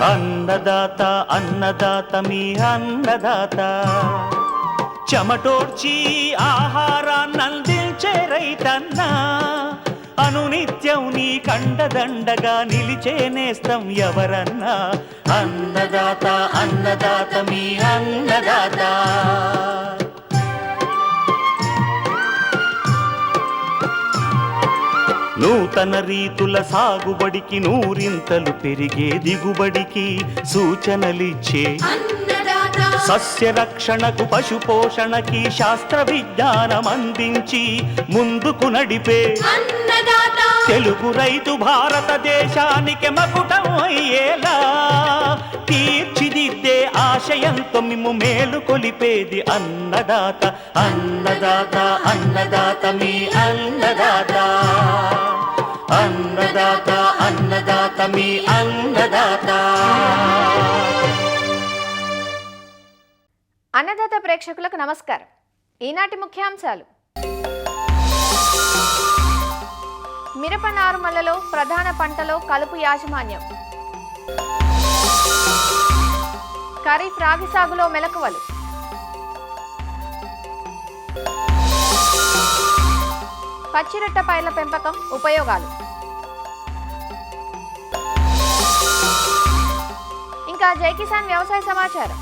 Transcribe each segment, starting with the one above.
అన్నదాత అన్నదాత మీ అన్నదాత, చెమటోడ్చి ఆహారాన్నందించే రైతన్నా, అనునిత్యం నీ కండదండగా నిలిచే నేస్తం ఎవరన్నా. అన్నదాత అన్నదాత మీ అన్నదాత. నూతన రీతుల సాగుబడికి, నూరింతలు పెరిగే దిగుబడికి సూచనలిచ్చే సస్య రక్షణకు, పశు పోషణకి శాస్త్ర విజ్ఞానం అందించి ముందుకు నడిపే తెలుగు రైతు భారతదేశానికి మకుటం అయ్యేలా తీర్చిదిద్దే ఆశయంతో మిమ్ము మేలు కొలిపేది అన్నదాత. అన్నదాత అన్నదాత మీ అన్నదాత. అన్నదాత అన్నదాత మీ అన్నదాత. అన్నదాత ప్రేక్షకులకు నమస్కారం. ఈనాటి ముఖ్యాంశాలు: మిరప నారుమల్లలో ప్రధాన పంటలో కలుపు యాజమాన్యం, ఖరీఫ్ రాగి సాగులో మెలకువలు, పచ్చిరొట్ట పైర్ల పెంపకం ఉపయోగాలు, ఇంకా జై కిసాన్ వ్యవసాయ సమాచారం.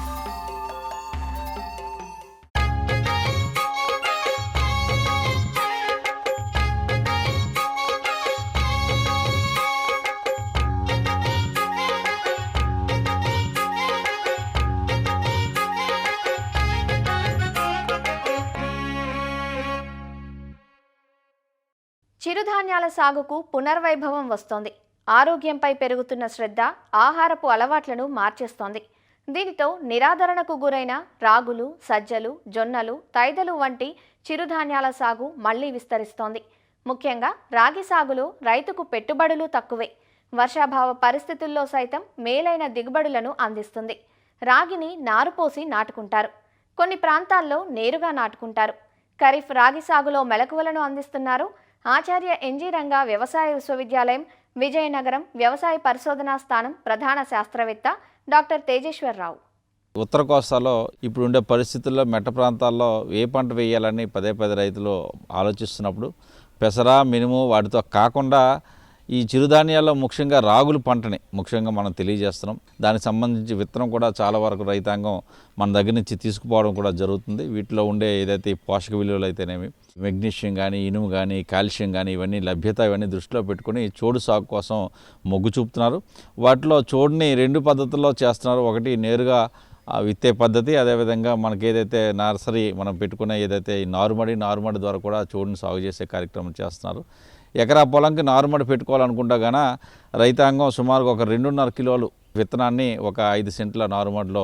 చిరుధాన్యాల సాగుకు పునర్వైభవం వస్తోంది. ఆరోగ్యంపై పెరుగుతున్న శ్రద్ధ ఆహారపు అలవాట్లను మార్చేస్తోంది. దీనితో నిరాదరణకు గురైన రాగులు, సజ్జలు, జొన్నలు, తైదలు వంటి చిరుధాన్యాల సాగు మళ్లీ విస్తరిస్తోంది. ముఖ్యంగా రాగి సాగులో రైతుకు పెట్టుబడులు తక్కువే. వర్షాభావ పరిస్థితుల్లో సైతం మేలైన దిగుబడులను అందిస్తుంది. రాగిని నారుపోసి నాటుకుంటారు. కొన్ని ప్రాంతాల్లో నేరుగా నాటుకుంటారు. ఖరీఫ్ రాగి సాగులో మెలకువలను అందిస్తున్నారు ఆచార్య ఎన్జీ రంగా వ్యవసాయ విశ్వవిద్యాలయం, విజయనగరం వ్యవసాయ పరిశోధనా స్థానం ప్రధాన శాస్త్రవేత్త డాక్టర్ తేజేశ్వరరావు. ఉత్తర కోస్తాలో ఇప్పుడు ఉండే పరిస్థితుల్లో మెట్ట ప్రాంతాల్లో ఏ పంట వేయాలని పదే పదే రైతులు ఆలోచిస్తున్నప్పుడు పెసర, మినుము వాటితో కాకుండా ఈ చిరుధాన్యాల్లో ముఖ్యంగా రాగుల పంటని ముఖ్యంగా మనం తెలియజేస్తున్నాం. దానికి సంబంధించి విత్తనం కూడా చాలా వరకు రైతాంగం మన దగ్గర నుంచి తీసుకుపోవడం కూడా జరుగుతుంది. వీటిలో ఉండే ఏదైతే పోషక విలువలు అయితేనేమి, మెగ్నీషియం కానీ, ఇనుము కానీ, కాల్షియం కానీ ఇవన్నీ లభ్యత ఇవన్నీ దృష్టిలో పెట్టుకుని చోడు సాగు కోసం మొగ్గు చూపుతున్నారు. వాటిలో చోడుని రెండు పద్ధతుల్లో చేస్తున్నారు. ఒకటి నేరుగా విత్తే పద్ధతి, అదేవిధంగా మనకి ఏదైతే నర్సరీ మనం పెట్టుకునే ఏదైతే ఈ నారుమడి ద్వారా కూడా చోడుని సాగు చేసే కార్యక్రమం చేస్తున్నారు. ఎకరా పొలంకి నారుమడి పెట్టుకోవాలనుకుంటా గాన రైతాంగం సుమారుగా ఒక 2.5 కిలోలు విత్తనాన్ని ఒక 5 సెంట్ల నారుమడిలో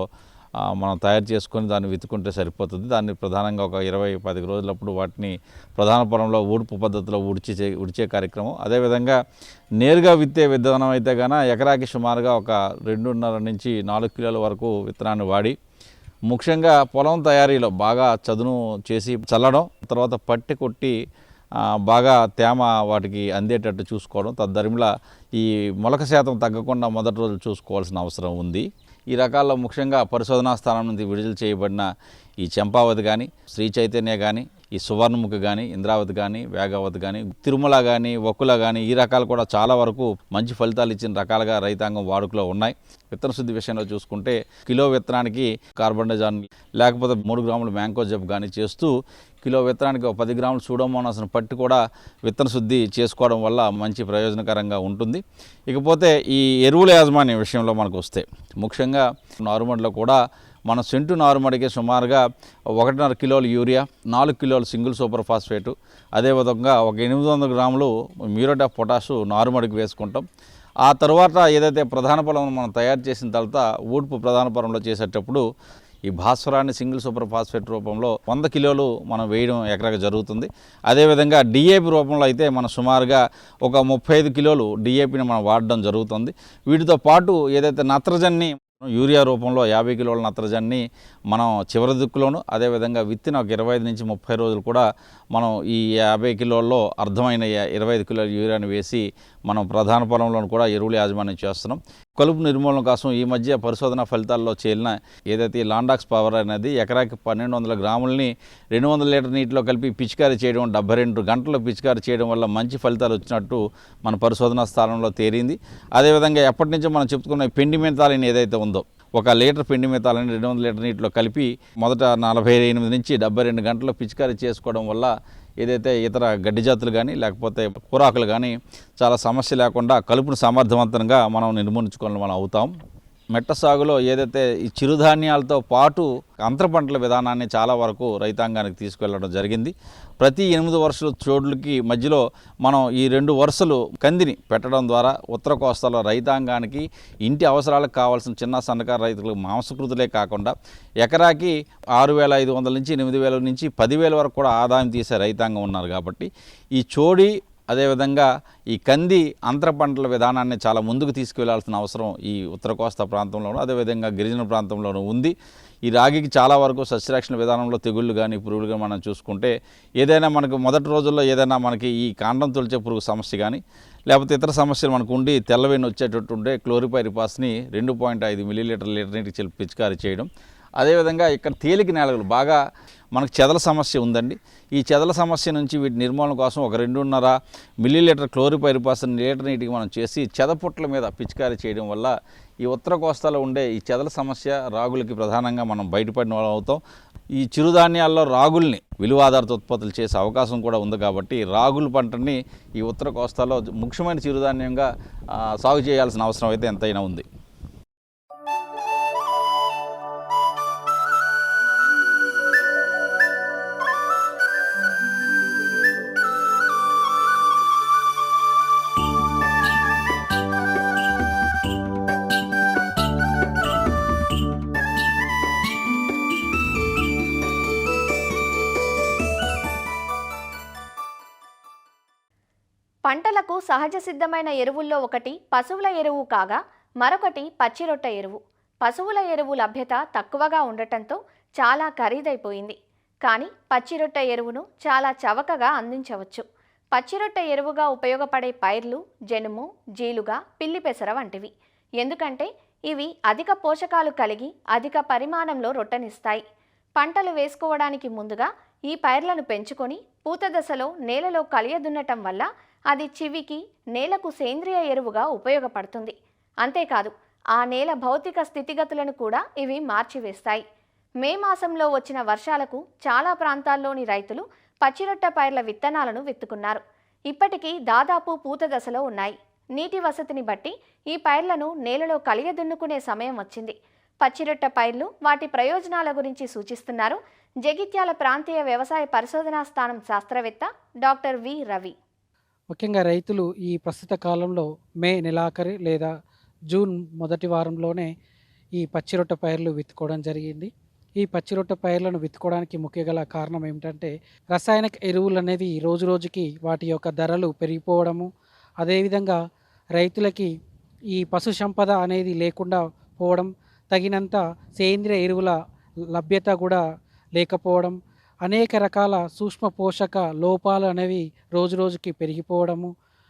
మనం తయారు చేసుకొని దాన్ని విత్తుకుంటే సరిపోతుంది. దాన్ని ప్రధానంగా ఒక 20-10 రోజులప్పుడు వాటిని ప్రధాన పొలంలో ఊడ్పు పద్ధతిలో ఉడిచే కార్యక్రమం. అదేవిధంగా నేరుగా విత్తే విధానం అయితే గాన ఎకరాకి సుమారుగా ఒక 2.5 నుంచి 4 కిలోల వరకు విత్తనాన్ని వాడి ముఖ్యంగా పొలం తయారీలో బాగా చదును చేసి చల్లడం, తర్వాత పట్టి కొట్టి బాగా తేమ వాటికి అందేటట్టు చూసుకోవడం, తద్దరిమిలా ఈ మొలక శాతం తగ్గకుండా మొదటి రోజు చూసుకోవాల్సిన అవసరం ఉంది. ఈ రకాల్లో ముఖ్యంగా పరిశోధనా స్థానం నుంచి విడుదల చేయబడిన ఈ చంపావతి కానీ, శ్రీ చైతన్య కానీ, ఈ సువర్ణముఖి కానీ, ఇంద్రావతి కానీ, వేగావతి కానీ, తిరుమల కానీ, వకుల కానీ ఈ రకాలు కూడా చాలా వరకు మంచి ఫలితాలు ఇచ్చిన రకాలుగా రైతాంగం వాడుకలో ఉన్నాయి. విత్తన శుద్ధి విషయంలో చూసుకుంటే కిలో విత్తనానికి కార్బండజాన్ లేకపోతే 3 గ్రాముల మ్యాంకోజెబ్ కానీ చేస్తూ కిలో విత్తనానికి 10 గ్రాములు సూడోమోనాస్ను పట్టి కూడా విత్తన శుద్ధి చేసుకోవడం వల్ల మంచి ప్రయోజనకరంగా ఉంటుంది. ఇకపోతే ఈ ఎరువుల యాజమాన్యం విషయంలో మనకు వస్తే ముఖ్యంగా నారుమడిలో కూడా మన సెంటు నారుమడికి సుమారుగా 1.5 కిలోలు యూరియా, 4 కిలోలు సింగిల్ సూపర్ ఫాస్ఫేటు, అదేవిధంగా ఒక 800 గ్రాములు మ్యూరేట్ ఆఫ్ పొటాషు నారుమడికి వేసుకుంటాం. ఆ తర్వాత ఏదైతే ప్రధాన పొలం మనం తయారు చేసిన తర్వాత ఊడ్పు ప్రధాన పొలంలో చేసేటప్పుడు ఈ భాస్వరాన్ని సింగిల్ సూపర్ ఫాస్ఫేట్ రూపంలో 100 కిలోలు మనం వేయడం ఎకరాకి జరుగుతుంది. అదేవిధంగా డిఏపి రూపంలో అయితే మనం సుమారుగా ఒక 35 కిలోలు డిఏపిని మనం వాడడం జరుగుతుంది. వీటితో పాటు ఏదైతే నత్రజన్ని యూరియా రూపంలో 50 కిలోల నత్రజన్ని మనం చివరి దిక్కులోను, అదేవిధంగా విత్తిన ఒక 25 నుంచి 30 రోజులు కూడా మనం ఈ 50 కిలోల్లో అర్థమైన 25 కిలోల యూరియాని వేసి మనం ప్రధాన పొలంలో కూడా ఎరువుల యాజమాన్యం చేస్తున్నాం. కలుపు నిర్మూలన కోసం ఈ మధ్య పరిశోధన ఫలితాల్లో చేరిన ఏదైతే లాండాక్స్ పవర్ అనేది ఎకరాకి 1200 గ్రాములని 200 లీటర్ నీటిలో కలిపి పిచికారీ చేయడం 72 గంటల్లో పిచికారీ చేయడం వల్ల మంచి ఫలితాలు వచ్చినట్టు మన పరిశోధనా స్థానంలో తేలింది. అదేవిధంగా ఎప్పటి నుంచో మనం చెప్పుకున్న పెండిమెంతాలిన్ ఏదైతే ఉందో, 1 లీటర్ పెండిమెంతాలిన్ 200 లీటర్ నీటిలో కలిపి మొదట 48 నుంచి 72 గంటల్లో పిచికారీ చేసుకోవడం వల్ల ఏదైతే ఇతర గడ్డి జాతులు కానీ లేకపోతే కూరాకులు కానీ చాలా సమస్య లేకుండా కలుపును సమర్థవంతంగా మనం నిర్మూలించుకోవాలని మనం అవుతాం. మెట్ట సాగులో ఏదైతే ఈ చిరుధాన్యాలతో పాటు అంతర పంటల విధానాన్ని చాలా వరకు రైతాంగానికి తీసుకెళ్లడం జరిగింది. ప్రతి 8 వరుసల చోట్లకి మధ్యలో మనం ఈ 2 వరుసలు కందిని పెట్టడం ద్వారా ఉత్తర కోస్తాలో రైతాంగానికి ఇంటి అవసరాలకు కావాల్సిన చిన్న సన్నకారు రైతులకు మాంసకృతులే కాకుండా ఎకరాకి 6,500 నుంచి 8,000 నుంచి 10,000 వరకు కూడా ఆదాయం తీసే రైతాంగం ఉన్నారు. కాబట్టి ఈ చోడి అదేవిధంగా ఈ కంది అంతర పంటల విధానాన్ని చాలా ముందుకు తీసుకువెళ్లాల్సిన అవసరం ఈ ఉత్తర కోస్తా ప్రాంతంలోనూ అదేవిధంగా గిరిజన ప్రాంతంలోనూ ఉంది. ఈ రాగికి చాలా వరకు సస్యరక్షణ విధానంలో తెగుళ్ళు కానీ పురుగులు కానీ మనం చూసుకుంటే ఏదైనా మనకు మొదటి రోజుల్లో ఏదైనా మనకి ఈ కాండం తొలిచే పురుగు సమస్య కానీ లేకపోతే ఇతర సమస్యలు మనకు ఉండి తెల్లవేణి వచ్చేటట్టు ఉంటే క్లోరిపైరిపాస్ని 2.5 మిల్లీలీటర్ నీటికి పిచికారీ చేయడం. అదేవిధంగా ఇక్కడ తేలిక నేలలు బాగా మనకు చెదల సమస్య ఉందండి. ఈ చెదల సమస్య నుంచి వీటి నిర్మూలన కోసం 2.5 మిల్లీలీటర్ క్లోరిపైరిపాస్ లీటర్ నీటికి మనం చేసి చెదపుట్ల మీద పిచికారీ చేయడం వల్ల ఈ ఉత్తర కోస్తాలో ఉండే ఈ చెదల సమస్య రాగులకి ప్రధానంగా మనం బయటపడిన వాళ్ళం అవుతాం. ఈ చిరుధాన్యాల్లో రాగుల్ని విలువ ఆధారిత ఉత్పత్తులు చేసే అవకాశం కూడా ఉంది. కాబట్టి రాగుల పంటని ఈ ఉత్తర కోస్తాలో ముఖ్యమైన చిరుధాన్యంగా సాగు చేయాల్సిన అవసరం అయితే ఎంతైనా ఉంది. పంటలకు సహజ సిద్ధమైన ఎరువుల్లో ఒకటి పశువుల ఎరువు కాగా మరొకటి పచ్చిరొట్ట ఎరువు. పశువుల ఎరువు లభ్యత తక్కువగా ఉండటంతో చాలా ఖరీదైపోయింది. కానీ పచ్చిరొట్ట ఎరువును చాలా చవకగా అందించవచ్చు. పచ్చిరొట్ట ఎరువుగా ఉపయోగపడే పైర్లు జనుము, జీలుగా, పిల్లి పెసర వంటివి. ఎందుకంటే ఇవి అధిక పోషకాలు కలిగి అధిక పరిమాణంలో రొట్టనిస్తాయి. పంటలు వేసుకోవడానికి ముందుగా ఈ పైర్లను పెంచుకొని పూత దశలో నేలలో కలియదున్నటం వల్ల అది చివికి నేలకు సేంద్రియ ఎరువుగా ఉపయోగపడుతుంది. అంతేకాదు ఆ నేల భౌతిక స్థితిగతులను కూడా ఇవి మార్చివేస్తాయి. మే మాసంలో వచ్చిన వర్షాలకు చాలా ప్రాంతాల్లోని రైతులు పచ్చిరొట్ట పైర్ల విత్తనాలను విత్తుకున్నారు. ఇప్పటికీ దాదాపు పూత దశలో ఉన్నాయి. నీటి వసతిని బట్టి ఈ పైర్లను నేలలో కలియదున్నుకునే సమయం వచ్చింది. పచ్చిరొట్ట పైర్లు వాటి ప్రయోజనాల గురించి సూచిస్తున్నారు జగిత్యాల ప్రాంతీయ వ్యవసాయ పరిశోధనా స్థానం శాస్త్రవేత్త డాక్టర్ వి రవి. ముఖ్యంగా రైతులు ఈ ప్రస్తుత కాలంలో మే నెలాఖరు లేదా జూన్ మొదటి వారంలోనే ఈ పచ్చిరొట్ట పైర్లు విత్తుకోవడం జరిగింది. ఈ పచ్చిరొట్ట పైర్లను విత్తుకోవడానికి ముఖ్య గల కారణం ఏమిటంటే రసాయనిక ఎరువులు అనేవి రోజు రోజుకి వాటి యొక్క ధరలు పెరిగిపోవడము, అదేవిధంగా రైతులకి ఈ పశు సంపద అనేది లేకుండా పోవడం, తగినంత సేంద్రియ ఎరువుల లభ్యత కూడా లేకపోవడం, అనేక రకాల సూక్ష్మ పోషక లోపాలు అనేవి రోజు రోజుకి పెరిగిపోవడము,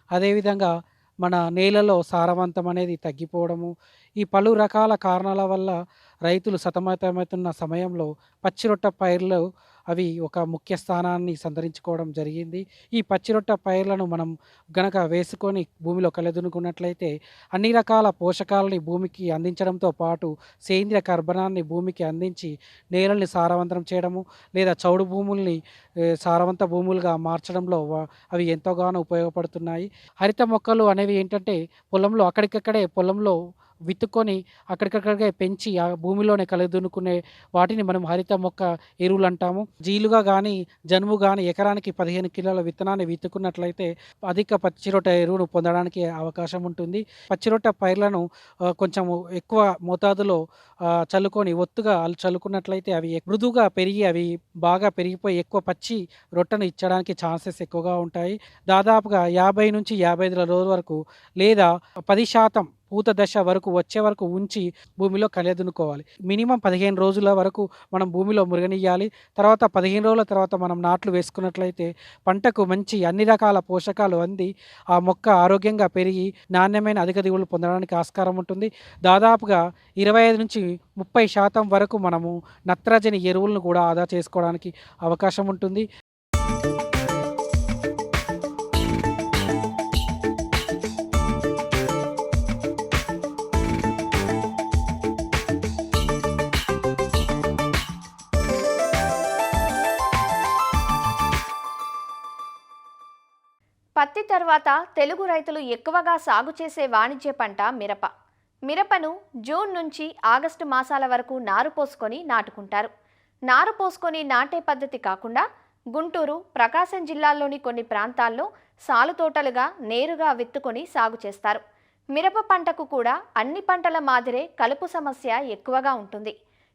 అదేవిధంగా మన నేలలో సారవంతం అనేది తగ్గిపోవడము, ఈ పలు రకాల కారణాల వల్ల రైతులు సతమతమవుతున్న సమయంలో పచ్చిరొట్ట పైర్లు అవి ఒక ముఖ్య స్థానాన్ని సంతరించుకోవడం జరిగింది. ఈ పచ్చిరొట్ట పైర్లను మనం గనక వేసుకొని భూమిలో కలిదునుకున్నట్లయితే అన్ని రకాల పోషకాలని భూమికి అందించడంతో పాటు సేంద్రియ కర్బనాన్ని భూమికి అందించి నేలని సారవంతం చేయడము లేదా చౌడు భూముల్ని సారవంత భూములుగా మార్చడంలో అవి ఎంతగానో ఉపయోగపడుతున్నాయి. హరిత మొక్కలు అనేవి ఏంటంటే పొలంలో అక్కడికక్కడే పొలంలో విత్తుకొని అక్కడికక్కడికే పెంచి ఆ భూమిలోనే కలిదునుకునే వాటిని మనం హరిత మొక్క ఎరువులు అంటాము. జీలుగా కానీ జనుము కానీ ఎకరానికి 15 కిలోల విత్తనాన్ని విత్తుకున్నట్లయితే అధిక పచ్చిరొట్ట ఎరువును పొందడానికి అవకాశం ఉంటుంది. పచ్చిరొట్ట పైర్లను కొంచెం ఎక్కువ మోతాదులో చల్లుకొని ఒత్తుగా చల్లుకున్నట్లయితే అవి మృదువుగా పెరిగి అవి బాగా పెరిగిపోయి ఎక్కువ పచ్చి రొట్టను ఇచ్చడానికి ఛాన్సెస్ ఎక్కువగా ఉంటాయి. దాదాపుగా 50 నుంచి 55 రోజుల వరకు లేదా 10% పూత దశ వరకు వచ్చే వరకు ఉంచి భూమిలో కలియదున్నుకోవాలి. మినిమం 15 రోజుల వరకు మనం భూమిలో మురగనియ్యాలి. తర్వాత 15 రోజుల తర్వాత మనం నాట్లు వేసుకున్నట్లయితే పంటకు మంచి అన్ని రకాల పోషకాలు అంది ఆ మొక్క ఆరోగ్యంగా పెరిగి నాణ్యమైన అధిక దిగుబడులు పొందడానికి ఆస్కారం ఉంటుంది. దాదాపుగా 25-30% వరకు మనము నత్రజని ఎరువులను కూడా ఆదా చేసుకోవడానికి అవకాశం ఉంటుంది. పత్తి తర్వాత తెలుగు రైతులు ఎక్కువగా సాగు చేసే వాణిజ్య పంట మిరప. మిరపను జూన్ నుంచి ఆగస్టు మాసాల వరకు నారు పోసుకొని నాటుకుంటారు. నారు పోసుకొని నాటే పద్ధతి కాకుండా గుంటూరు, ప్రకాశం జిల్లాల్లోని కొన్ని ప్రాంతాల్లో సాలు తోటలుగా నేరుగా విత్తుకొని సాగు చేస్తారు. మిరప పంటకు కూడా అన్ని పంటల మాదిరే కలుపు సమస్య ఎక్కువగా ఉంటుంది.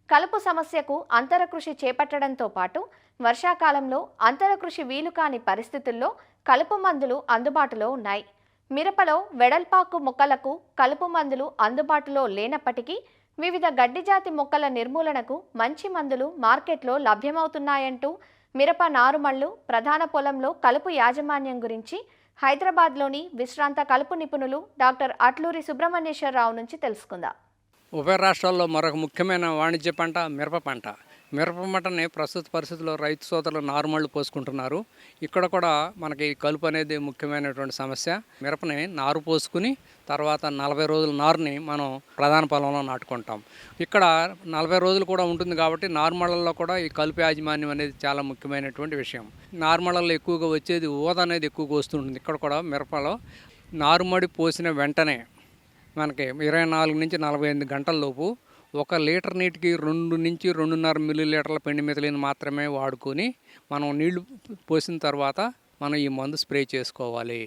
కలుపు సమస్యకు అంతర కృషి చేపట్టడంతో పాటు వర్షాకాలంలో అంతర కృషి వీలు కాని పరిస్థితుల్లో కలుపు మందులు అందుబాటులో ఉన్నాయి. మిరపలో వెడల్పాకు మొక్కలకు కలుపు మందులు అందుబాటులో లేనప్పటికీ వివిధ గడ్డి జాతి మొక్కల నిర్మూలనకు మంచి మందులు మార్కెట్లో లభ్యమవుతున్నాయంటూ మిరప నారుమళ్లు ప్రధాన పొలంలో కలుపు యాజమాన్యం గురించి హైదరాబాద్లోని విశ్రాంత కలుపు నిపుణులు డాక్టర్ అట్లూరి సుబ్రహ్మణ్యేశ్వరరావు నుంచి తెలుసుకుందాం. ఉభయ రాష్ట్రాల్లో మరొక ముఖ్యమైన వాణిజ్య పంట మిరప పంట. మిరప పంటని ప్రస్తుత పరిస్థితుల్లో రైతు సోదరులు నారుమళ్ళు పోసుకుంటున్నారు. ఇక్కడ కూడా మనకి కలుపు అనేది ముఖ్యమైనటువంటి సమస్య. మిరపని నారు పోసుకుని తర్వాత 40 రోజుల నారుని మనం ప్రధాన పొలంలో నాటుకుంటాం. ఇక్కడ 40 రోజులు కూడా ఉంటుంది కాబట్టి నారుమళ్ళల్లో కూడా ఈ కలుపు యాజమాన్యం అనేది చాలా ముఖ్యమైనటువంటి విషయం. నారుమళ్ళల్లో ఎక్కువగా వచ్చేది ఊద అనేది ఎక్కువగా వస్తుంటుంది. ఇక్కడ కూడా మిరపలో నారుమడి పోసిన వెంటనే మనకి 24 నుంచి 48 గంటల లోపు 1 లీటర్ నీటికి 2 నుంచి 2.5 మిల్లీలీటర్ల పిండి మిథలిన్ మాత్రమే వాడుకొని మనం నీళ్లు పోసిన తర్వాత మనం ఈ మందు స్ప్రే చేసుకోవాలి.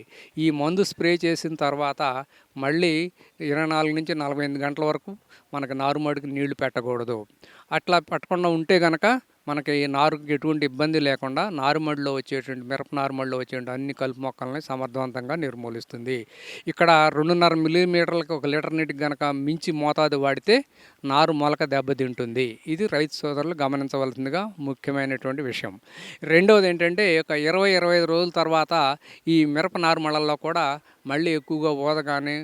ఈ మందు స్ప్రే చేసిన తర్వాత మళ్ళీ 24 నుంచి 48 గంటల వరకు మనకి నారుమడికి నీళ్లు పెట్టకూడదు. అట్లా పెట్టకుండా ఉంటే కనుక మనకి నారుకి ఎటువంటి ఇబ్బంది లేకుండా నారుమడిలో వచ్చేటువంటి మిరప నారుమడిలో వచ్చేటువంటి అన్ని కలుపు మొక్కల్ని సమర్థవంతంగా నిర్మూలిస్తుంది. ఇక్కడ 2.5 మిల్లీమీటర్లకు 1 లీటర్ నీటికి కనుక మించి మోతాదు వాడితే నారు మొలక దెబ్బతింటుంది. ఇది రైతు సోదరులు గమనించవలసిందిగా ముఖ్యమైనటువంటి విషయం. రెండవది ఏంటంటే ఒక 20-25 రోజుల తర్వాత ఈ మిరప నారుమళ్ళల్లో కూడా మళ్ళీ ఎక్కువగా ఊద కానీ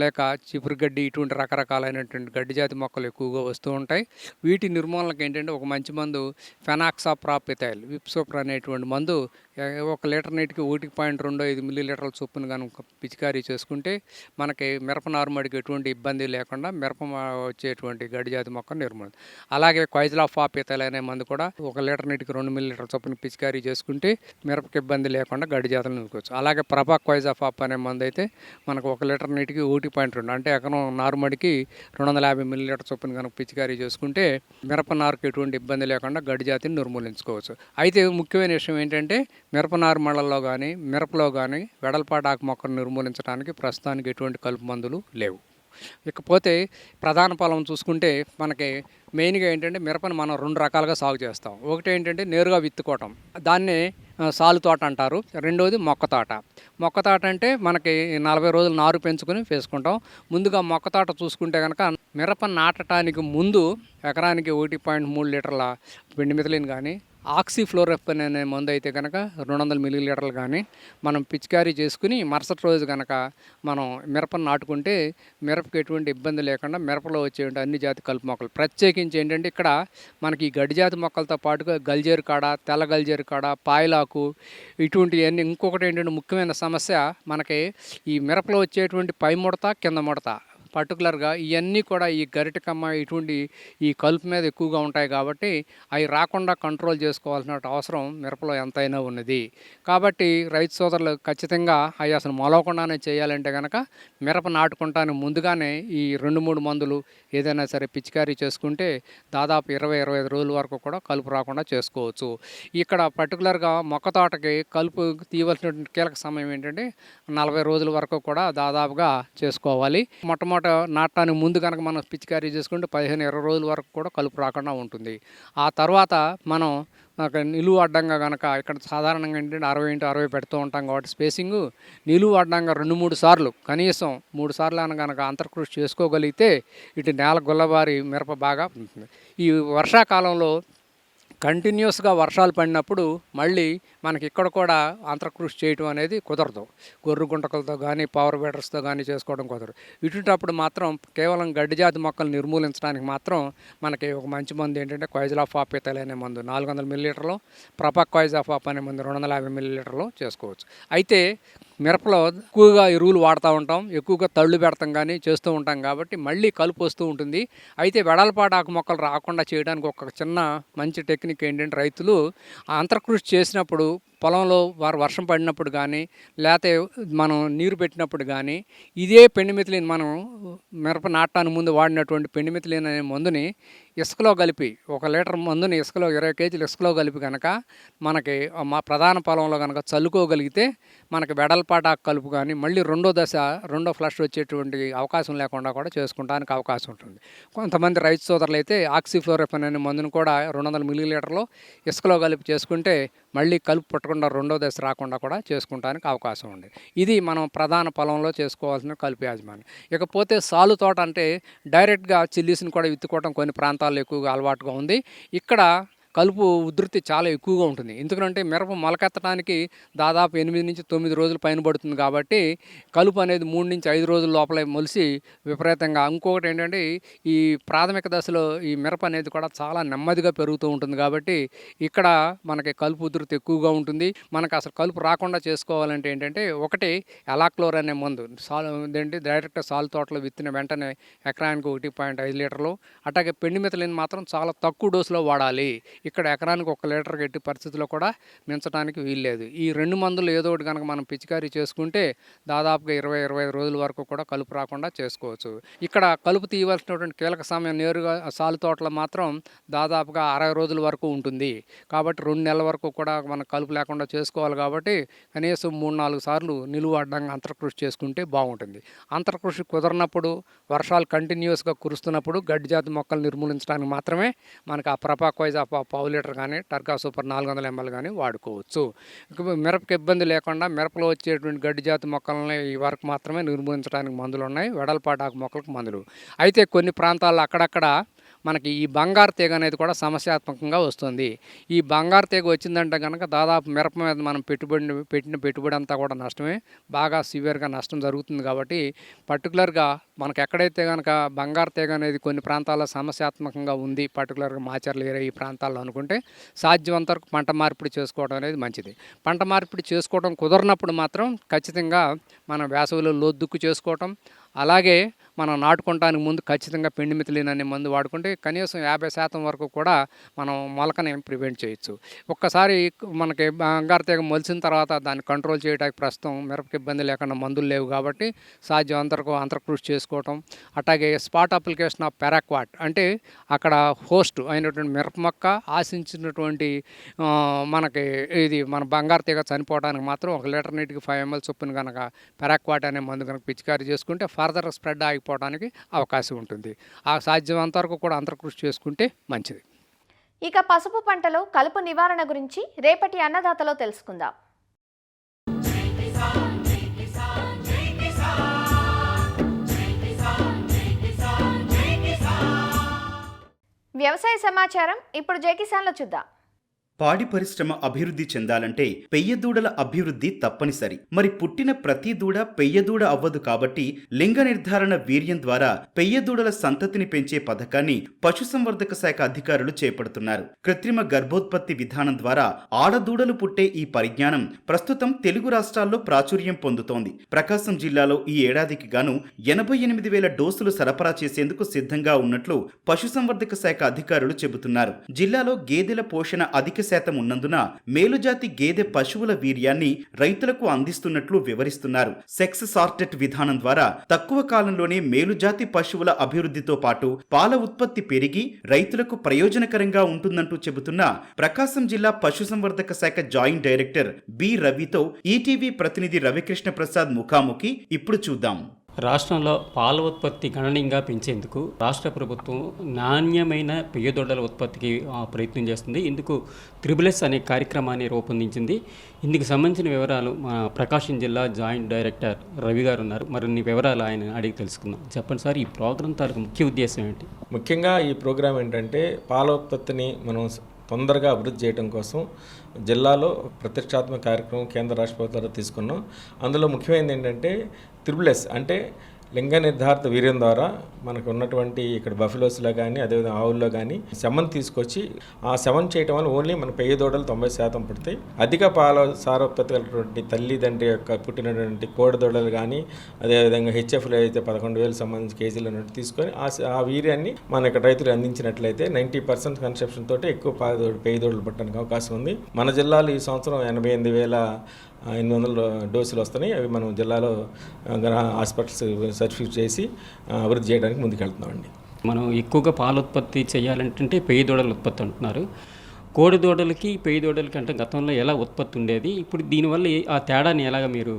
లేక చిపురు గడ్డి ఇటువంటి రకరకాలైనటువంటి గడ్డి జాతి మొక్కలు ఎక్కువగా వస్తూ ఉంటాయి. వీటి నిర్మూలనకు ఏంటంటే ఒక మంచి మందు ఫెనాక్సాప్రాపిథైల్ విప్సోప్రా అనేటువంటి మందు 1 లీటర్ నీటికి 1.25 మిల్లీలీటర్ల చొప్పున కనుక పిచికారీ చేసుకుంటే మనకి మిరప నారుమడికి ఎటువంటి ఇబ్బంది లేకుండా మిరప వచ్చేటువంటి గడ్డి జాతి మొక్క నిర్మూలన. అలాగే క్వైజలాఫాపిథైల్ అనే మందు కూడా 1 లీటర్ నీటికి 2 మిల్లీలీటర్ల చొప్పున పిచికారీ చేసుకుంటే మిరపకి ఇబ్బంది లేకుండా గడ్డి జాతులు నిలుకోవచ్చు. అలాగే ప్రభా క్వైజాఫాప్ అనే మందు అయితే మనకు 1 లీటర్ నీటికి 1.2 అంటే ఎకరం నారుమడికి 250 మిల్లీలీటర్ చొప్పున కనుక పిచికారీ చేసుకుంటే మిరప నారుకు ఎటువంటి ఇబ్బంది లేకుండా గడ్డి జాతిని నిర్మూలించుకోవచ్చు. అయితే ముఖ్యమైన విషయం ఏంటంటే మిరప నారుమళ్ళల్లో కానీ మిరపలో కానీ వెడల్పాటు ఆకు మొక్కను నిర్మూలించడానికి ప్రస్తుతానికి ఎటువంటి కలుపు మందులు లేవు. ఇకపోతే ప్రధాన పొలం చూసుకుంటే మనకి మెయిన్గా ఏంటంటే మిరపని మనం 2 రకాలుగా సాగు చేస్తాం. ఒకటి ఏంటంటే నేరుగా విత్తుకోవటం, దాన్నే సాలు తోట అంటారు. రెండోది మొక్క తోట. మొక్క తోట అంటే మనకి 40 రోజులు నారు పెంచుకొని వేసుకుంటాం. ముందుగా మొక్క తోట చూసుకుంటే కనుక మిరప నాటడానికి ముందు ఎకరానికి 1.3 లీటర్ల పిండి మిథలిన్ కానీ ఆక్సిఫ్లోరోఫెన్ అనే మందు అయితే కనుక 200 మిల్లీలీటర్లు కానీ మనం పిచికారీ చేసుకుని మరుసటి రోజు కనుక మనం మిరపను నాటుకుంటే మిరపకి ఎటువంటి ఇబ్బంది లేకుండా మిరపలో వచ్చే అన్ని జాతి కలుపు మొక్కలు ప్రత్యేకించి ఏంటంటే ఇక్కడ మనకి గడ్డి జాతి మొక్కలతో పాటుగా గల్జేరు కాడ, తెల్ల గల్జేరు కాడ, పాయలాకు ఇటువంటివన్నీ. ఇంకొకటి ఏంటంటే ముఖ్యమైన సమస్య మనకి ఈ మిరపలో వచ్చేటువంటి పై ముడత, కింద ముడత పర్టికులర్గా ఇవన్నీ కూడా ఈ గరిటకమ్మ ఇటువంటి ఈ కలుపు మీద ఎక్కువగా ఉంటాయి కాబట్టి అవి రాకుండా కంట్రోల్ చేసుకోవాల్సిన అవసరం మిరపలో ఎంతైనా ఉన్నది. కాబట్టి రైతు సోదరులు ఖచ్చితంగా అవి అసలు మొలవకుండానే చేయాలంటే కనుక మిరప నాటుకుంటానికి ముందుగానే ఈ 2-3 మందులు ఏదైనా సరే పిచికారీ చేసుకుంటే దాదాపు 20-25 రోజుల వరకు కూడా కలుపు రాకుండా చేసుకోవచ్చు. ఇక్కడ పర్టికులర్గా మొక్క తోటకి కలుపు తీయవలసినటువంటి కీలక సమయం ఏంటంటే 40 రోజుల వరకు కూడా దాదాపుగా చేసుకోవాలి. మొట్టమొదటి నాటడానికి ముందు కనుక మనం పిచికారీ చేసుకుంటే 15-20 రోజుల వరకు కూడా కలుపు రాకుండా ఉంటుంది. ఆ తర్వాత మనం నిలువు అడ్డంగా కనుక ఇక్కడ సాధారణంగా ఏంటంటే 60x60 పెడుతూ ఉంటాం కాబట్టి స్పేసింగు నిలువు అడ్డంగా 2-3 సార్లు కనీసం 3 సార్లు అని కనుక అంతర్కృషి చేసుకోగలిగితే ఇటు నేల గుల్లబారి మిరప బాగా ఉంటుంది. ఈ వర్షాకాలంలో కంటిన్యూస్గా వర్షాలు పడినప్పుడు మళ్ళీ మనకి ఇక్కడ కూడా అంతర్కృషి చేయటం అనేది కుదరదు. గొర్రు గుంటకలతో కానీ పవర్ బీటర్స్తో కానీ చేసుకోవడం కుదరదు. ఇటుంటప్పుడు మాత్రం కేవలం గడ్డి జాతి మొక్కలు నిర్మూలించడానికి మాత్రం మనకి ఒక మంచి మందు ఏంటంటే క్వైజలాఫాప్ ఇథైల్ అనే మందు 400 మిల్లీలీటర్లు, ప్రొపాక్వైజాఫాప్ అనే మందు 250 మిల్లీలీటర్లు చేసుకోవచ్చు. అయితే మిరపలో ఎక్కువగా ఎరువులు వాడుతూ ఉంటాం, ఎక్కువగా తళ్ళు పెడతాం కానీ చేస్తూ ఉంటాం కాబట్టి మళ్ళీ కలుపు వస్తూ ఉంటుంది. అయితే వెడల్పాటు ఆకు మొక్కలు రాకుండా చేయడానికి ఒక చిన్న మంచి టెక్నిక్ ఏంటంటే రైతులు అంతర్కృషి చేసినప్పుడు పొలంలో వర్షం పడినప్పుడు కానీ లేకపోతే మనం నీరు పెట్టినప్పుడు కానీ ఇదే పెండిమిథిలిన్ మనం మిరప నాటడానికి ముందు వాడినటువంటి పెండిమిథిలిన్ అనే మందుని ఇసుకలో కలిపి 1 లీటర్ మందుని ఇసుకలో 20 కేజీలు ఇసుకలో కలిపి కనుక మనకి మా ప్రధాన పొలంలో కనుక చల్లుకోగలిగితే మనకి వెడల్పాటు ఆకు కలుపు కానీ మళ్ళీ రెండో ఫ్లష్ వచ్చేటువంటి అవకాశం లేకుండా కూడా చేసుకుంటానికి అవకాశం ఉంటుంది. కొంతమంది రైతు సోదరులు అయితే ఆక్సిఫ్లోరోఫెన్ అనే మందుని కూడా 200 మిల్లీలీటర్లు ఇసుకలో కలిపి చేసుకుంటే మళ్ళీ కలుపు పట్టకుండా రెండో దశ రాకుండా కూడా చేసుకుంటానికి అవకాశం ఉంది. ఇది మనం ప్రధాన పొలంలో చేసుకోవాల్సిన కలుపు యాజమాన్యం. ఇకపోతే సాలు తోట అంటే డైరెక్ట్గా చిల్లీస్ని కూడా విత్తుకోవడం కొన్ని ప్రాంతాల్లో ఎక్కువగా అలవాటుగా ఉంది. ఇక్కడ కలుపు ఉధృతి చాలా ఎక్కువగా ఉంటుంది. ఎందుకంటే మిరప మొలకెత్తడానికి దాదాపు 8-9 రోజులు పైన పడుతుంది కాబట్టి కలుపు అనేది 3-5 రోజుల లోపలే మొలిసి విపరీతంగా. ఇంకొకటి ఏంటంటే ఈ ప్రాథమిక దశలో ఈ మిరప అనేది కూడా చాలా నెమ్మదిగా పెరుగుతూ ఉంటుంది కాబట్టి ఇక్కడ మనకి కలుపు ఉధృతి ఎక్కువగా ఉంటుంది. మనకు అసలు కలుపు రాకుండా చేసుకోవాలంటే ఏంటంటే ఒకటి ఎలాక్లోర్ అనే మందు ఏంటి డైరెక్ట్ సాలు తోటలో విత్తిన వెంటనే ఎకరానికి 1.5 లీటర్లు. అట్లాగే పెండిమిథిలిన్ మాత్రం చాలా తక్కువ డోసులో వాడాలి. ఇక్కడ ఎకరానికి 1 లీటర్ ఎట్టి పరిస్థితుల్లో కూడా మించడానికి వీల్లేదు. ఈ 2 మందులు ఏదో ఒకటి కనుక మనం పిచికారీ చేసుకుంటే దాదాపుగా 20-25 రోజుల వరకు కూడా కలుపు రాకుండా చేసుకోవచ్చు. ఇక్కడ కలుపు తీయవలసినటువంటి కీలక సమయం నేరుగా సాలు తోటలో మాత్రం దాదాపుగా 60 రోజుల వరకు ఉంటుంది. కాబట్టి 2 నెలల వరకు కూడా మనం కలుపు లేకుండా చేసుకోవాలి కాబట్టి కనీసం 3-4 సార్లు నిలువు అడ్డంగా అంతర్కృషి చేసుకుంటే బాగుంటుంది. అంతర్కృషి కుదరనప్పుడు వర్షాలు కంటిన్యూస్గా కురుస్తున్నప్పుడు గడ్డి జాతి మొక్కలు నిర్మూలించడానికి మాత్రమే మనకు ఆ ప్రొపాక్వైజాఫాప్ 1/2 లీటర్ కానీ టర్కా సూపర్ 400 ml కానీ వాడుకోవచ్చు. మిరపకి ఇబ్బంది లేకుండా మిరపలో వచ్చేటువంటి గడ్డి జాతి మొక్కలని ఈ వరకు మాత్రమే నిర్మూలించడానికి మందులు ఉన్నాయి, వెడల్పాటు ఆకు మొక్కలకు మందులు. అయితే కొన్ని ప్రాంతాల్లో అక్కడక్కడ మనకి ఈ బంగారు తీగ అనేది కూడా సమస్యాత్మకంగా వస్తుంది. ఈ బంగారు తీగ వచ్చిందంటే కనుక దాదాపు మిరప మీద మనం పెట్టిన పెట్టుబడి అంతా కూడా నష్టమే, బాగా సివియర్గా నష్టం జరుగుతుంది. కాబట్టి పర్టికులర్గా మనకు ఎక్కడైతే కనుక బంగారు తీగ అనేది కొన్ని ప్రాంతాల్లో సమస్యాత్మకంగా ఉంది, పర్టికులర్గా మాచర్ల ఏరియా ఈ ప్రాంతాల్లో అనుకుంటే సాధ్యమంత వరకు పంట మార్పిడి చేసుకోవడం అనేది మంచిది. పంట మార్పిడి చేసుకోవడం కుదరనప్పుడు మాత్రం ఖచ్చితంగా మనం వేసవిలో లోద్దుక్కు చేసుకోవటం, అలాగే మనం నాటుకోవడానికి ముందు ఖచ్చితంగా పెండిమిథిలిన్ అనే మందు వాడుకుంటే కనీసం 50% వరకు కూడా మనం మొలకని ప్రివెంట్ చేయొచ్చు. ఒక్కసారి మనకి బంగారు తీగ మొలిసిన తర్వాత దాన్ని కంట్రోల్ చేయడానికి ప్రస్తుతం మిరపకి ఇబ్బంది లేకుండా మందులు లేవు కాబట్టి సాధ్యం అంతరకు అంతర్కృషి చేసుకోవటం. అట్లాగే స్పాట్ అప్లికేషన్ ఆఫ్ పెరాక్వాట్ అంటే అక్కడ హోస్ట్ అయినటువంటి మిరప మొక్క ఆశించినటువంటి మనకి ఇది మన బంగారు తీగ చనిపోవడానికి మాత్రం 1 లీటర్ నీటికి 5 ml చొప్పున కనుక పెరాక్వాట్ అనే మందు కనుక పిచికారీ చేసుకుంటే ఫర్దర్ స్ప్రెడ్ ఆగిపోవడానికి అవకాశం ఉంటుంది. ఆ సాధ్యమంత వరకు కూడా అంతర్కృషి చేసుకుంటే మంచిది. ఇక పసుపు పంటలో కలుపు నివారణ గురించి రేపటి అన్నదాతలో తెలుసుకుందాం. వ్యవసాయ సమాచారం ఇప్పుడు జై కిసాన్లో చూద్దాం. పాడి పరిశ్రమ అభివృద్ధి చెందాలంటే పెయ్యదూడల అభివృద్ధి తప్పనిసరి. మరి పుట్టిన ప్రతి దూడ పెయ్యదూడ అవ్వదు కాబట్టి లింగ నిర్ధారణ వీర్యం ద్వారా పెయ్యదూడల సంతతిని పెంచే పథకాన్ని పశుసంవర్ధక శాఖ అధికారులు చేపడుతున్నారు. కృత్రిమ గర్భోత్పత్తి విధానం ద్వారా ఆడదూడలు పుట్టే ఈ పరిజ్ఞానం ప్రస్తుతం తెలుగు రాష్ట్రాల్లో ప్రాచుర్యం పొందుతోంది. ప్రకాశం జిల్లాలో ఈ ఏడాదికి గాను 88,000 డోసులు సరఫరా చేసేందుకు సిద్ధంగా ఉన్నట్లు పశుసంవర్ధక శాఖ అధికారులు చెబుతున్నారు. జిల్లాలో గేదెల పోషణ అధిక శాతం ఉన్నందున మేలుజాతి గేదె పశువుల వీర్యాన్ని రైతులకు అందిస్తున్నట్లు వివరిస్తున్నారు. సెక్స్ సార్టెట్ విధానం ద్వారా తక్కువ కాలంలోనే మేలుజాతి పశువుల అభివృద్ధితో పాటు పాల ఉత్పత్తి పెరిగి రైతులకు ప్రయోజనకరంగా ఉంటుందంటూ చెబుతున్న ప్రకాశం జిల్లా పశుసంవర్ధక శాఖ జాయింట్ డైరెక్టర్ బి రవితో ఈటీవీ ప్రతినిధి రవికృష్ణ ప్రసాద్ ముఖాముఖి ఇప్పుడు చూద్దాం. రాష్ట్రంలో పాల ఉత్పత్తి గణనీయంగా పెంచేందుకు రాష్ట్ర ప్రభుత్వం నాణ్యమైన పెయ్యదొడ్డల ఉత్పత్తికి ప్రయత్నం చేస్తుంది. ఇందుకు త్రిబుల్ఎస్ అనే కార్యక్రమాన్ని రూపొందించింది. ఇందుకు సంబంధించిన వివరాలు మా ప్రకాశం జిల్లా జాయింట్ డైరెక్టర్ రవి గారు ఉన్నారు. మరిన్ని వివరాలు ఆయన అడిగి తెలుసుకుందాం. చెప్పండి సార్, ఈ ప్రోగ్రాం తాలూకు ముఖ్య ఉద్దేశం ఏంటి? ముఖ్యంగా ఈ ప్రోగ్రాం ఏంటంటే పాల ఉత్పత్తిని మనం తొందరగా అభివృద్ధి చేయడం కోసం జిల్లాలో ప్రతిష్టాత్మక కార్యక్రమం కేంద్ర రాష్ట్ర ప్రభుత్వాలు తీసుకున్నాం. అందులో ముఖ్యమైనది ఏంటంటే త్రిబుల్ఎస్ అంటే లింగ నిర్ధారిత వీర్యం ద్వారా మనకు ఉన్నటువంటి ఇక్కడ బఫెలోస్లో కానీ అదేవిధంగా ఆవుల్లో కానీ శమన్ తీసుకొచ్చి ఆ శమన్ చేయటం వల్ల ఓన్లీ మన పెయ్యి దూడలు 90% పడతాయి. అధిక పాల సారోత్పత్తి కలిగినటువంటి తల్లిదండ్రి యొక్క పుట్టినటువంటి కోడి దూడలు కానీ అదేవిధంగా హెచ్ఎఫ్లో అయితే 11,000 సంబంధించి కేజీలు ఉన్నట్టు తీసుకొని ఆ వీర్యాన్ని మన ఇక్కడ రైతులు అందించినట్లయితే 90% కన్సెప్షన్ తోటి ఎక్కువ పెయ్యి దూడలు పట్టడానికి అవకాశం ఉంది. మన జిల్లాలో ఈ సంవత్సరం 88,800 డోసులు వస్తున్నాయి. అవి మనం జిల్లాలో హాస్పిటల్స్ సర్టిఫికేట్ చేసి అభివృద్ధి చేయడానికి ముందుకెళ్తున్నామండి. మనం ఎక్కువగా పాల ఉత్పత్తి చేయాలంటే పెయ్యి దూడల ఉత్పత్తి అంటున్నారు. కోడి దూడలకి పెయ్యి దూడలకి అంటే గతంలో ఎలా ఉత్పత్తి ఉండేది, ఇప్పుడు దీనివల్ల ఆ తేడాని ఎలాగ మీరు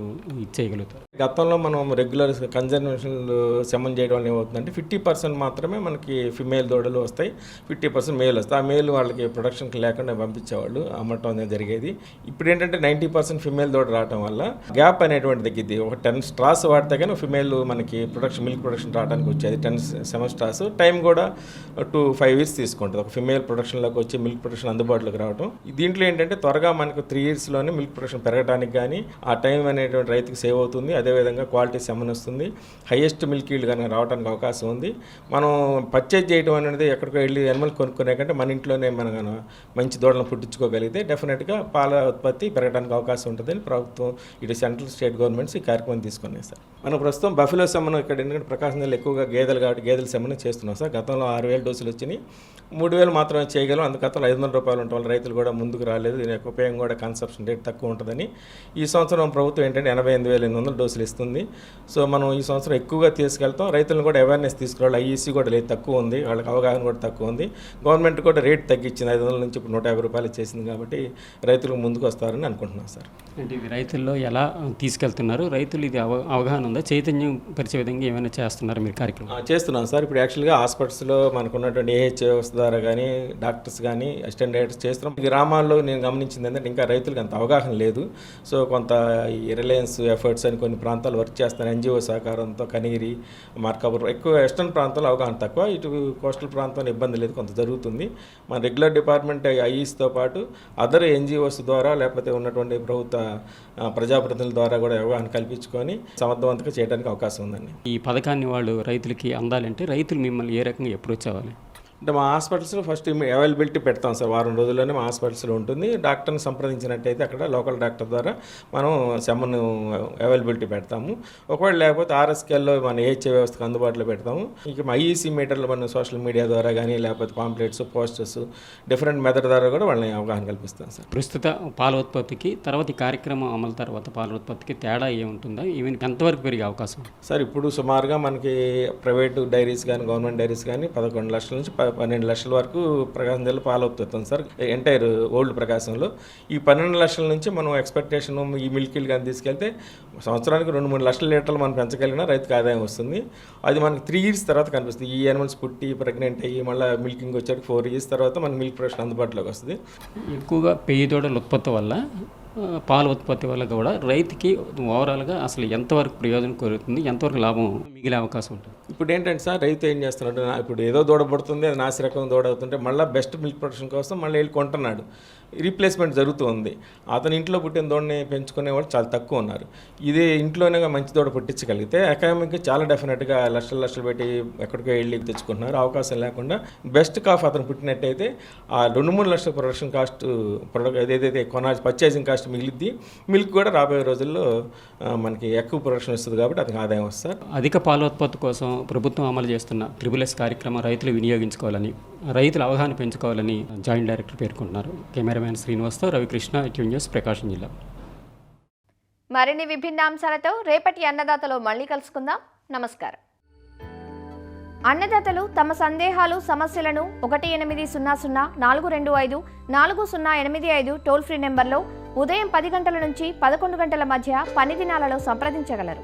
ఇచ్చేయగలుగుతారు? గతంలో మనం రెగ్యులర్ కన్జర్వేషన్లు శమన్ చేయడం వల్ల ఏమవుతుందంటే 50% మాత్రమే మనకి ఫిమేల్ దూడలు వస్తాయి, 50% మేల్ వస్తాయి. ఆ మేల్ వాళ్ళకి ప్రొడక్షన్కి లేకుండా పంపించేవాళ్ళు, అమ్మటం అనేది జరిగేది. ఇప్పుడు ఏంటంటే 90% ఫిమేల్ దూడ రావడం వల్ల గ్యాప్ అనేటువంటి తగ్గిద్ది. ఒక 10 స్ట్రాస్ వాడితే కానీ ఫిమేల్ మనకి మిల్క్ ప్రొడక్షన్ రావడానికి వచ్చేది 10 సెమన్ స్ట్రాస్. టైం కూడా 2-5 years తీసుకుంటుంది ఒక ఫిమేల్ ప్రొడక్షన్లోకి వచ్చి మిల్క్ ప్రొడక్షన్ అందుబాటులోకి రావడం. దీంట్లో ఏంటంటే త్వరగా మనకు 3 yearsలోనే మిల్క్ ప్రొడక్షన్ పెరగడానికి కానీ ఆ టైం అనేటువంటి రైతుకి సేవ్ అవుతుంది. అదేవిధంగా క్వాలిటీ సెమన్ వస్తుంది, హైయెస్ట్ మిల్క్ ఈల్డ్ కనుక రావడానికి అవకాశం ఉంది. మనం పర్చేజ్ చేయడం అనేది ఎక్కడికో వెళ్ళి ఎనిమల్ కొనుక్కునే కంటే మన ఇంట్లోనే మనం మంచి దూడలను పుట్టించుకోగలిగితే డెఫినెట్గా పాల ఉత్పత్తి పెరగడానికి అవకాశం ఉంటుందని ప్రభుత్వం ఇటు సెంట్రల్ స్టేట్ గవర్నమెంట్స్ ఈ కార్యక్రమం తీసుకున్నాయి సార్. మనం ప్రస్తుతం బఫెలో సెమన్ ఇక్కడ ఎందుకంటే ప్రకాశం జిల్లా ఎక్కువగా గేదెలు కాబట్టి గేదెల సెమన్ చేస్తున్నాం సార్. గతంలో 6,000 డోసులు వచ్చినాయి, 3,000 మాత్రమే చేయగలం. అందుకు గతంలో 500 రూపాయలు ఉండటం వల్ల రైతులు కూడా ముందుకు రాలేదు. దీని యొక్క ఉపయోగం కూడా కన్సప్షన్ రేట్ తక్కువ ఉంటుందని ఈ సంవత్సరం ప్రభుత్వం ఏంటంటే 88,800 డోసులు ఇస్తుంది. సో మనం ఈ సంవత్సరం ఎక్కువగా తీసుకెళ్తాం. రైతులను కూడా అవేర్నెస్ తీసుకురావాలి. ఐఈసీ కూడా లేదు, తక్కువ ఉంది, వాళ్ళకి అవగాహన కూడా తక్కువ ఉంది. గవర్నమెంట్ కూడా రేట్ తగ్గించింది, 500 నుంచి ఇప్పుడు 150 రూపాయలు చేసింది. కాబట్టి రైతులకు ముందుకు వస్తారని అనుకుంటున్నాం సార్. అంటే ఇది రైతుల్లో ఎలా తీసుకెళ్తున్నారు? రైతులు ఇది అవగాహన ఉందా? చైతన్యం పరిచే విధంగా ఏమైనా చేస్తున్నారు మీరు కార్యక్రమం? చేస్తున్నాం సార్. ఇప్పుడు యాక్చువల్గా హాస్పిటల్స్లో మనకు ఉన్నటువంటి ఏహెచ్ వ్యవస్థ ద్వారా కానీ డాక్టర్స్ కానీ అసిస్టెంట్ డైరెక్టర్స్ చేస్తున్నాం. ఈ గ్రామాల్లో నేను గమనించింది ఏంటంటే ఇంకా రైతులకు అంత అవగాహన లేదు. సో కొంత ఈ రిలయన్స్ ఎఫర్ట్స్ అని కొన్ని ప్రాంతాలు వర్క్ చేస్తున్నారు, ఎన్జిఓ సహకారంతో. కనిగిరి, మార్కాపూర్ ఎక్కువ వెస్టర్న్ ప్రాంతాల్లో అవగాహన తక్కువ, ఇటు కోస్టల్ ప్రాంతంలో ఇబ్బంది లేదు, కొంత జరుగుతుంది. మన రెగ్యులర్ డిపార్ట్మెంట్ ఐఈస్తో పాటు అదర్ ఎన్జిఓస్ ద్వారా లేకపోతే ఉన్నటువంటి ప్రభుత్వ ప్రజాప్రతినిధుల ద్వారా కూడా అవగాహన కల్పించుకొని సమర్థవంతంగా చేయడానికి అవకాశం ఉందండి. ఈ పథకాన్ని వాళ్ళు రైతులకి అందాలంటే రైతులు మిమ్మల్ని ఏ రకంగా అప్రోచ్ అవ్వాలి? అంటే మా హాస్పిటల్స్లో ఫస్ట్ అవైలబిలిటీ పెడతాం సార్. వారం రోజుల్లోనే మా హాస్పిటల్స్లో ఉంటుంది. డాక్టర్ని సంప్రదించినట్టయితే అక్కడ లోకల్ డాక్టర్ ద్వారా మనం సెమన్ అవైలబిలిటీ పెడతాము. ఒకవేళ లేకపోతే ఆర్ఎస్కేల్లో మన ఏహెచ్ఏ వ్యవస్థకు అందుబాటులో పెడతాము. ఇక ఐఈసీ మీటర్లు మన సోషల్ మీడియా ద్వారా కానీ లేకపోతే పాంప్లెట్స్, పోస్టర్స్, డిఫరెంట్ మెథడ్ ద్వారా కూడా వాళ్ళని అవగాహన కల్పిస్తాం సార్. ప్రస్తుత పాల ఉత్పత్తికి తర్వాత ఈ కార్యక్రమం అమలు తర్వాత పాల ఉత్పత్తికి తేడా ఏముంటుందా? ఈవెన్ ఎంతవరకు పెరిగే అవకాశం సార్? ఇప్పుడు సుమారుగా మనకి ప్రైవేటు డైరీస్ కానీ గవర్నమెంట్ డైరీస్ కానీ 11 లక్షల నుంచి 12 లక్షల వరకు ప్రకాశం జిల్లా పాల ఉత్పత్తి ఉంది సార్, ఎంటైర్ ఓల్డ్ ప్రకాశంలో. ఈ 12 లక్షల నుంచి మనం ఎక్స్పెక్టేషన్ ఈ మిల్కీలు కానీ తీసుకెళ్తే సంవత్సరానికి 2-3 లక్షల లీటర్లు మనం పెంచగలిగినా రైతుకు ఆదాయం వస్తుంది. అది మనకి 3 years తర్వాత కనిపిస్తుంది. ఈ యానిమల్స్ పుట్టి ప్రెగ్నెంట్ అయ్యి మళ్ళీ మిల్కింగ్ వచ్చాక 4 years తర్వాత మన మిల్క్ ప్రొడక్షన్ అందుబాటులోకి వస్తుంది. ఎక్కువగా పెయ్యి దూడల ఉత్పత్తి వల్ల, పాల ఉత్పత్తి వల్ల కూడా రైతుకి ఓవరాల్గా అసలు ఎంతవరకు ప్రయోజనం కలుగుతుంది, ఎంతవరకు లాభం మిగిలే అవకాశం ఉంటుంది? ఇప్పుడు ఏంటంటే సార్, రైతు ఏం చేస్తున్నాడు, ఇప్పుడు ఏదో దూడ పడుతుంది, అది నాసిరకం దూడ అవుతుంటే మళ్ళీ బెస్ట్ మిల్క్ ప్రొడక్షన్ కోసం మళ్ళీ వెళ్ళి కొంటున్నాడు. రీప్లేస్మెంట్ జరుగుతూ ఉంది. అతని ఇంట్లో పుట్టిన దూడని పెంచుకునే వాళ్ళు చాలా తక్కువ ఉన్నారు. ఇదే ఇంట్లోనే మంచి దూడ పుట్టించగలిగితే ఎకనామిక్గా చాలా డెఫినెట్గా లక్షలు పెట్టి ఎక్కడికో వెళ్ళి తెచ్చుకుంటున్నారు. అవకాశం లేకుండా బెస్ట్ కాఫ్ అతను పుట్టినట్టయితే ఆ 2-3 లక్షల ప్రొడక్షన్ కాస్ట్ ఏదైతే పర్చేసింగ్ కాస్ట్ మిగిలిద్ది. మిల్క్ కూడా రాబోయే రోజుల్లో మనకి ఎక్కువ ప్రొడక్షన్ వస్తుంది కాబట్టి అతనికి ఆదాయం వస్తుంది. అధిక పాల ఉత్పత్తి కోసం ప్రభుత్వం అమలు చేస్తున్న త్రిబుల్ఎస్ కార్యక్రమం రైతులు వినియోగించుకోవాలని, రైతుల అవగాహన పెంచుకోవాలని జాయింట్ డైరెక్టర్ పేర్కొంటున్నారు. కెమెరామ్యాన్ శ్రీనివాస్తో రవికృష్ణ, ITV న్యూస్, ప్రకాశం జిల్లా. మరిన్ని విభిన్న అంశాలతో రేపటి అన్నదాతలో మళ్ళీ కలుసుకుందాం. నమస్కారం. అన్నదాతలు తమ సందేహాలు, సమస్యలను 1800-425-4085 టోల్ ఫ్రీ నెంబర్లో ఉదయం 10 గంటల నుంచి 11 గంటల మధ్య పని దినాలలో సంప్రదించగలరు.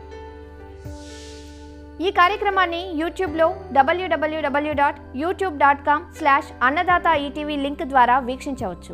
ఈ కార్యక్రమాన్ని యూట్యూబ్లో www.youtube.com/annadaata ETV లింక్ ద్వారా వీక్షించవచ్చు.